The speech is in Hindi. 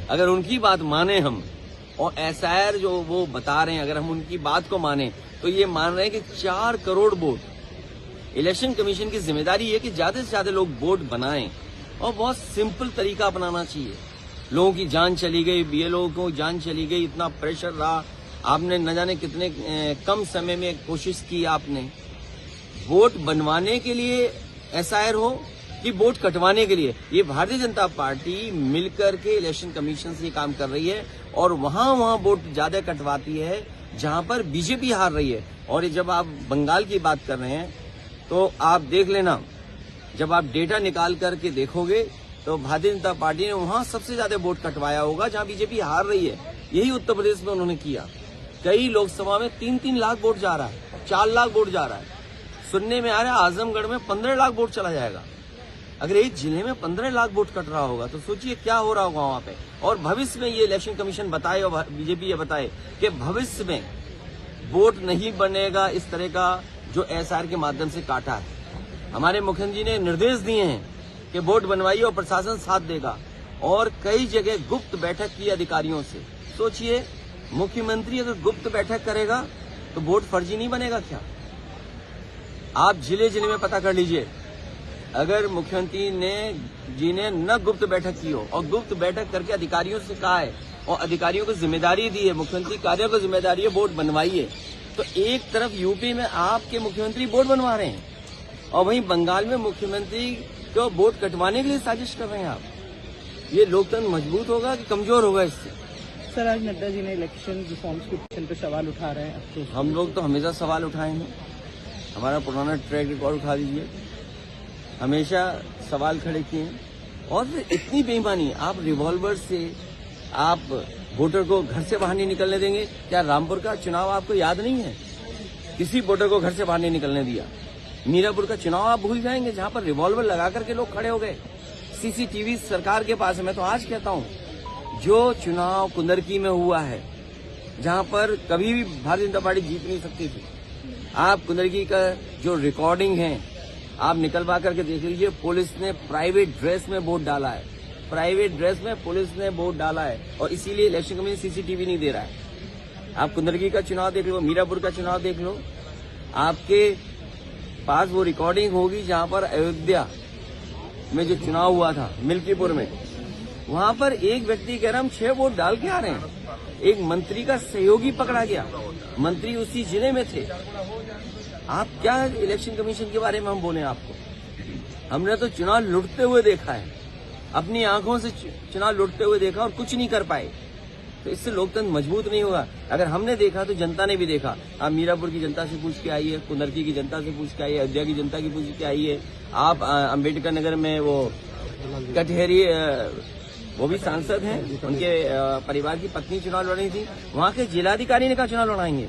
अगर उनकी बात माने हम और एसआईआर जो वो बता रहे हैं, अगर हम उनकी बात को माने तो ये मान रहे हैं कि 4 करोड़ वोट। इलेक्शन कमीशन की जिम्मेदारी है कि ज्यादा से ज्यादा लोग वोट बनाएं और बहुत सिंपल तरीका अपनाना चाहिए। लोगों की जान चली गई, बीएलओ को जान चली गई, इतना प्रेशर रहा, आपने न जाने कितने कम समय में कोशिश की आपने। वोट बनवाने के लिए एसआईआर हो कि वोट कटवाने के लिए, ये भारतीय जनता पार्टी मिलकर के इलेक्शन कमीशन से काम कर रही है और वहां वोट ज्यादा कटवाती है जहां पर बीजेपी हार रही है। और जब आप बंगाल की बात कर रहे हैं तो आप देख लेना, जब आप डेटा निकाल करके देखोगे तो भारतीय जनता पार्टी ने वहां सबसे ज्यादा वोट कटवाया होगा जहां बीजेपी हार रही है। यही उत्तर प्रदेश में उन्होंने किया। कई लोकसभा में 3-3 लाख वोट जा रहा है, 4 लाख वोट जा रहा है। सुनने में आ रहा है आजमगढ़ में 15 लाख वोट चला जाएगा। अगर एक जिले में 15 लाख वोट कट रहा होगा तो सोचिए क्या हो रहा होगा वहां पे। और भविष्य में ये इलेक्शन कमीशन बताए और बीजेपी ये बताए कि भविष्य में वोट नहीं बनेगा इस तरह का जो एसआईआर के माध्यम से काटा है। हमारे मुख्यमंत्री ने निर्देश दिए हैं कि वोट बनवाइए और प्रशासन साथ देगा। और कई जगह गुप्त बैठक की अधिकारियों से। सोचिए, मुख्यमंत्री अगर गुप्त बैठक करेगा तो वोट फर्जी नहीं बनेगा क्या? आप जिले जिले में पता कर लीजिए, अगर मुख्यमंत्री जी ने न गुप्त बैठक की हो और गुप्त बैठक करके अधिकारियों से कहा है और अधिकारियों को जिम्मेदारी दी है, मुख्यमंत्री कार्य को जिम्मेदारी है वोट बनवाइए, तो एक तरफ यूपी में आपके मुख्यमंत्री वोट बनवा रहे हैं और वहीं बंगाल में मुख्यमंत्री को वोट कटवाने के लिए साजिश कर रहे हैं आप। ये लोकतंत्र मजबूत होगा कि कमजोर होगा इससे? सर, आज नड्डा जी ने इलेक्शन रिफॉर्म्स के क्वेश्चन पे सवाल उठा रहे हैं। हम लोग तो हमेशा सवाल उठाए हैं, हमारा पुराना ट्रैक रिकॉर्ड उठा दीजिए, हमेशा सवाल खड़े किए हैं। और इतनी बेईमानी, आप रिवॉल्वर से आप वोटर को घर से बाहर नहीं निकलने देंगे? क्या रामपुर का चुनाव आपको याद नहीं है? किसी वोटर को घर से बाहर नहीं निकलने दिया। मीरापुर का चुनाव आप भूल जाएंगे जहां पर रिवॉल्वर लगा करके लोग खड़े हो गए। सीसीटीवी सरकार के पास है। मैं तो आज कहता हूं, जो चुनाव कुंदरकी में हुआ है जहां पर कभी भी भारतीय जनता पार्टी जीत नहीं सकती थी, आप कुंदरकी का जो रिकॉर्डिंग है आप निकलवा करके देख लीजिए। पुलिस ने प्राइवेट ड्रेस में वोट डाला है, प्राइवेट ड्रेस में पुलिस ने वोट डाला है और इसीलिए इलेक्शन कमीशन सीसीटीवी नहीं दे रहा है। आप कुंदरकी का चुनाव देख लो, मीरापुर का चुनाव देख लो, आपके पास वो रिकॉर्डिंग होगी जहां पर अयोध्या में जो चुनाव हुआ था मिल्कीपुर में, वहां पर एक व्यक्ति कह रहा हम 6 वोट डाल के आ रहे हैं। एक मंत्री का सहयोगी पकड़ा गया, मंत्री उसी जिले में थे। आप क्या इलेक्शन कमीशन के बारे में हम बोले आपको? हमने तो चुनाव लुटते हुए देखा है, अपनी आंखों से चुनाव लुटते हुए देखा और कुछ नहीं कर पाए। तो इससे लोकतंत्र मजबूत नहीं होगा। अगर हमने देखा तो जनता ने भी देखा। आप मीरापुर की जनता से पूछ के आइए, कुंदरकी की जनता से पूछ के आइए, अयोध्या की जनता की पूछ के आइए। आप अम्बेडकर नगर में वो कटहरी, वो भी सांसद हैं, उनके परिवार की पत्नी चुनाव लड़ रही थी, वहां के जिलाधिकारी ने कहा चुनाव लड़ाएंगे।